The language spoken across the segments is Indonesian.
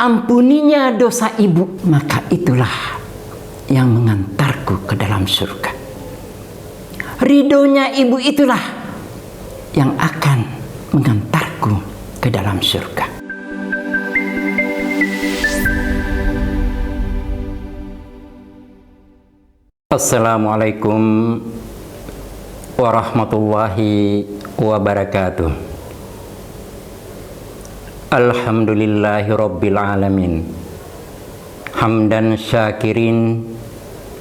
ampuninya dosa ibu, maka itulah yang mengantarku ke dalam surga. Ridhonya ibu itulah yang akan mengantarku ke dalam surga. Assalamualaikum warahmatullahi wabarakatuh. Alhamdulillahi rabbil alamin. Hamdan syakirin,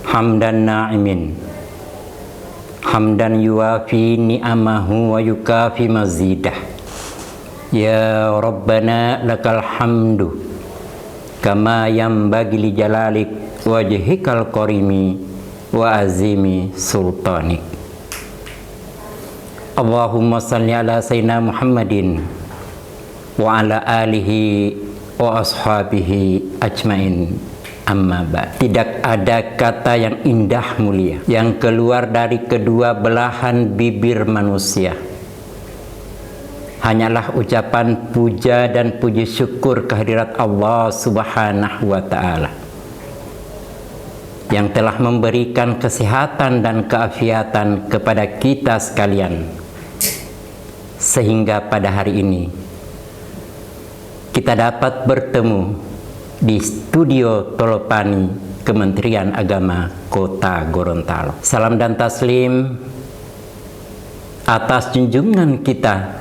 hamdan na'imin, hamdan yuafi ni'amahu wa yukafi mazidah. Ya Rabbana lakal hamdu kama yanbaghi li jalalik wajhikal karimi wa azimi sultanik. Allahumma salli ala sayyidina Muhammadin wa ala alihi wa ashabihi ajmain. Amma ba'd. Tidak ada kata yang indah mulia yang keluar dari kedua belahan bibir manusia. Hanyalah ucapan puja dan puji syukur kehadirat Allah Subhanahu wa ta'ala yang telah memberikan kesehatan dan keafiatan kepada kita sekalian, sehingga pada hari ini kita dapat bertemu di studio Tolopani Kementerian Agama Kota Gorontalo. Salam dan taslim atas junjungan kita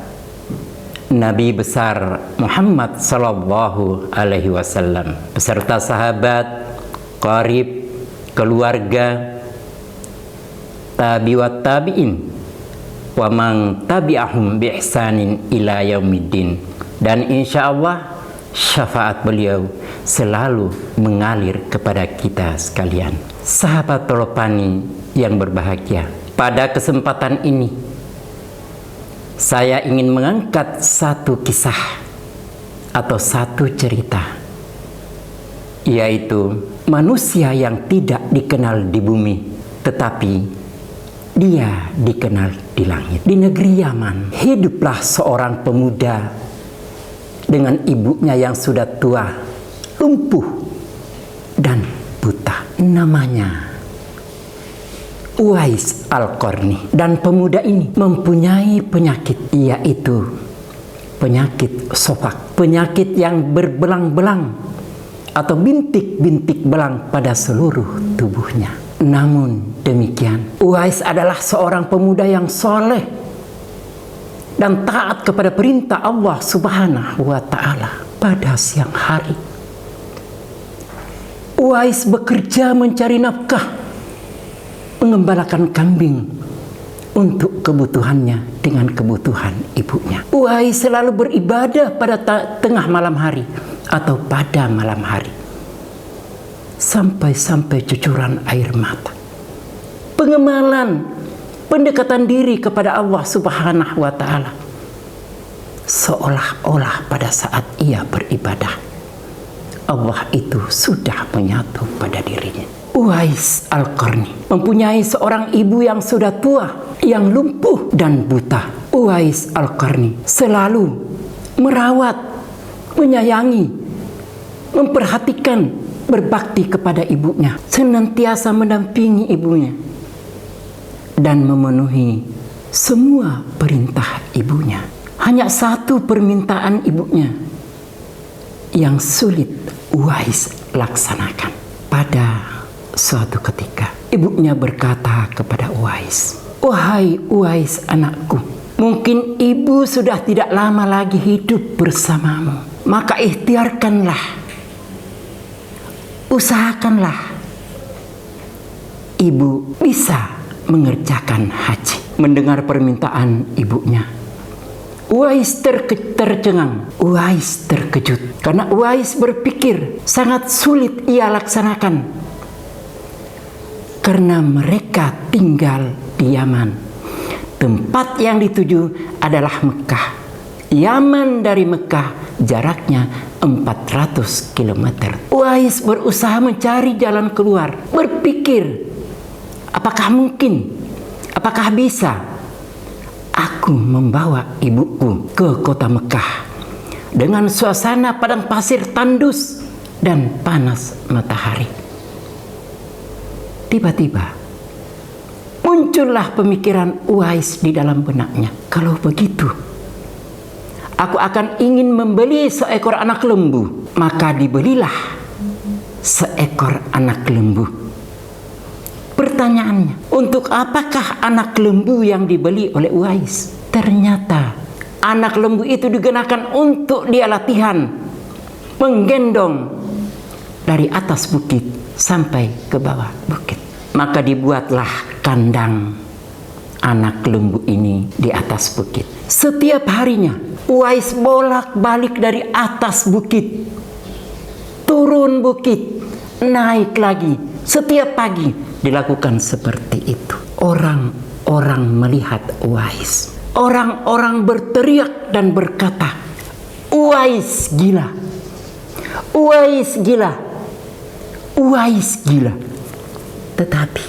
Nabi besar Muhammad sallallahu alaihi wasallam beserta sahabat, qarib, keluarga, tabi'at tabi'in, wa man tabi'ahum bi ihsanin ila yaumiddin. Dan insya Allah syafaat beliau selalu mengalir kepada kita sekalian. Sahabat Tolopani yang berbahagia, pada kesempatan ini saya ingin mengangkat satu kisah atau satu cerita, yaitu manusia yang tidak dikenal di bumi, tetapi dia dikenal di langit. Di negeri Yaman, hiduplah seorang pemuda dengan ibunya yang sudah tua, lumpuh, dan buta. Namanya Uwais Al-Qarni. Dan pemuda ini mempunyai penyakit, yaitu penyakit sofak, penyakit yang berbelang-belang atau bintik-bintik belang pada seluruh tubuhnya. Namun demikian, Uwais adalah seorang pemuda yang soleh dan taat kepada perintah Allah Subhanahu wa ta'ala. Pada siang hari, Uwais bekerja mencari nafkah, mengembalakan kambing untuk kebutuhannya dengan kebutuhan ibunya. Uwais selalu beribadah pada tengah malam hari atau pada malam hari, sampai-sampai cucuran air mata. Pengemalan, pendekatan diri kepada Allah Subhanahu wa ta'ala, seolah-olah pada saat ia beribadah, Allah itu sudah menyatu pada dirinya. Uwais Al-Qarni mempunyai seorang ibu yang sudah tua, yang lumpuh dan buta. Uwais Al-Qarni selalu merawat, menyayangi, memperhatikan, berbakti kepada ibunya, senantiasa mendampingi ibunya dan memenuhi semua perintah ibunya. Hanya satu permintaan ibunya yang sulit Uwais laksanakan. Pada suatu ketika, ibunya berkata kepada Uwais, "Wahai Uwais anakku, mungkin ibu sudah tidak lama lagi hidup bersamamu. Maka ikhtiarkanlah, usahakanlah ibu bisa mengerjakan haji." Mendengar permintaan ibunya, Uwais tercengang, Uwais terkejut, karena Uwais berpikir sangat sulit ia laksanakan, karena mereka tinggal di Yaman. Tempat yang dituju adalah Mekah. Yaman dari Mekah jaraknya 400 km. Uwais berusaha mencari jalan keluar, berpikir, apakah mungkin, apakah bisa aku membawa ibuku ke kota Mekah dengan suasana padang pasir tandus dan panas matahari. Tiba-tiba muncullah pemikiran Uwais di dalam benaknya. Kalau begitu, aku akan ingin membeli seekor anak lembu. Maka dibelilah seekor anak lembu. Pertanyaannya, untuk apakah anak lembu yang dibeli oleh Uwais? Ternyata anak lembu itu digunakan untuk dia latihan menggendong dari atas bukit sampai ke bawah bukit. Maka dibuatlah kandang anak lembu ini di atas bukit. Setiap harinya Uwais bolak-balik dari atas bukit, turun bukit, naik lagi. Setiap pagi dilakukan seperti itu. Orang-orang melihat Uwais. Orang-orang berteriak dan berkata, Uwais gila, Uwais gila, Uwais gila. Tetapi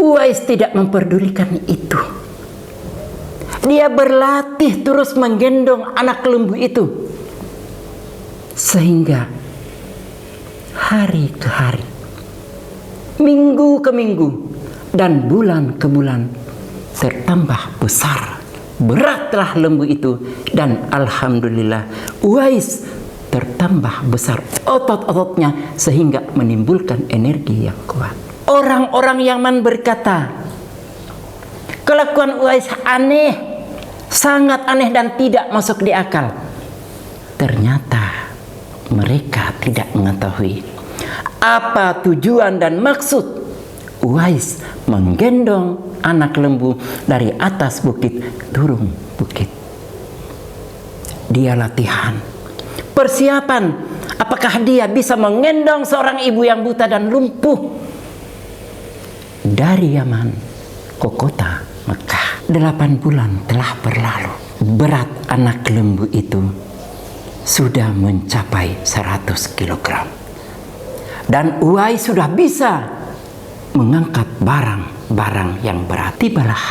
Uwais tidak memperdulikan itu. Dia berlatih terus menggendong anak lembu itu. Sehingga hari ke hari, minggu ke minggu, dan bulan ke bulan tertambah besar. Beratlah lembu itu, dan alhamdulillah Uwais tertambah besar otot-ototnya sehingga menimbulkan energi yang kuat. Orang-orang Yaman berkata, kelakuan Uwais aneh, sangat aneh dan tidak masuk di akal. Ternyata mereka tidak mengetahui apa tujuan dan maksud Uwais menggendong anak lembu dari atas bukit turun bukit. Dia latihan, persiapan, apakah dia bisa menggendong seorang ibu yang buta dan lumpuh dari Yaman ke kota Mekah. 8 bulan telah berlalu. Berat anak lembu itu sudah mencapai 100 kg. Dan Uwais sudah bisa mengangkat barang-barang yang berat. Tibalah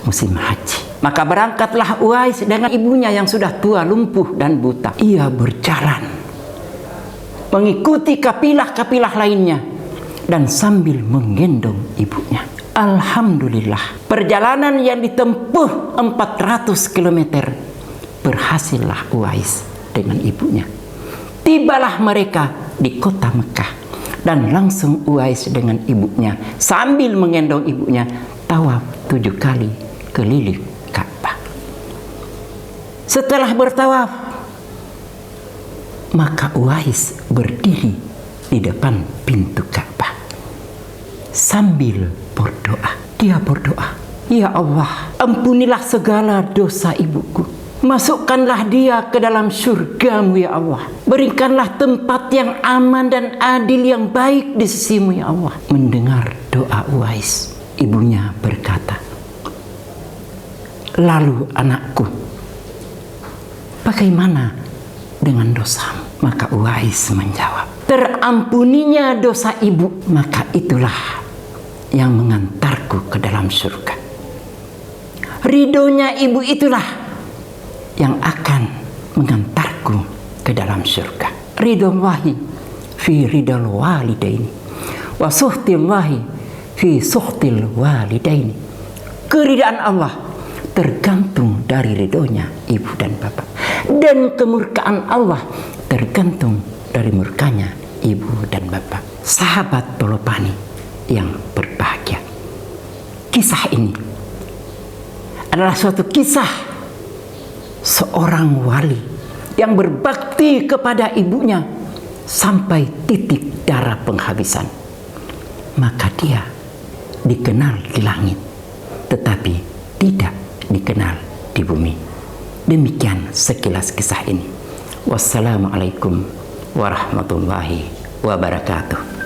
musim haji. Maka berangkatlah Uwais dengan ibunya yang sudah tua, lumpuh dan buta. Ia berjalan mengikuti kapilah-kapilah lainnya dan sambil menggendong ibunya. Alhamdulillah, perjalanan yang ditempuh 400 km berhasillah Uwais dengan ibunya. Tibalah mereka di kota Mekah, dan langsung Uwais dengan ibunya sambil menggendong ibunya tawaf 7 kali keliling Ka'bah. Setelah bertawaf, maka Uwais berdiri di depan pintu Ka'bah sambil berdoa. Dia berdoa, ya Allah, ampunilah segala dosa ibuku. Masukkanlah dia ke dalam surgamu ya Allah. Berikanlah tempat yang aman dan adil yang baik di sisimu ya Allah. Mendengar doa Uwais, ibunya berkata, lalu anakku, bagaimana dengan dosamu? Maka Uwais menjawab, terampuninya dosa ibu, maka itulah yang mengantarku ke dalam surga. Ridhonya ibu itulah yang akan mengantarku ke dalam surga. Ridhollahi fi ridal walidaini wa suhtillahi fi suhtil walidaini. Keridaan Allah tergantung dari ridhonya ibu dan bapak, dan kemurkaan Allah tergantung dari murkanya ibu dan bapak. Sahabat Tolopani yang berbahagia, kisah ini adalah suatu kisah seorang wali yang berbakti kepada ibunya sampai titik darah penghabisan. Maka dia dikenal di langit, tetapi tidak dikenal di bumi. Demikian sekilas kisah ini. Wassalamualaikum warahmatullahi wabarakatuh.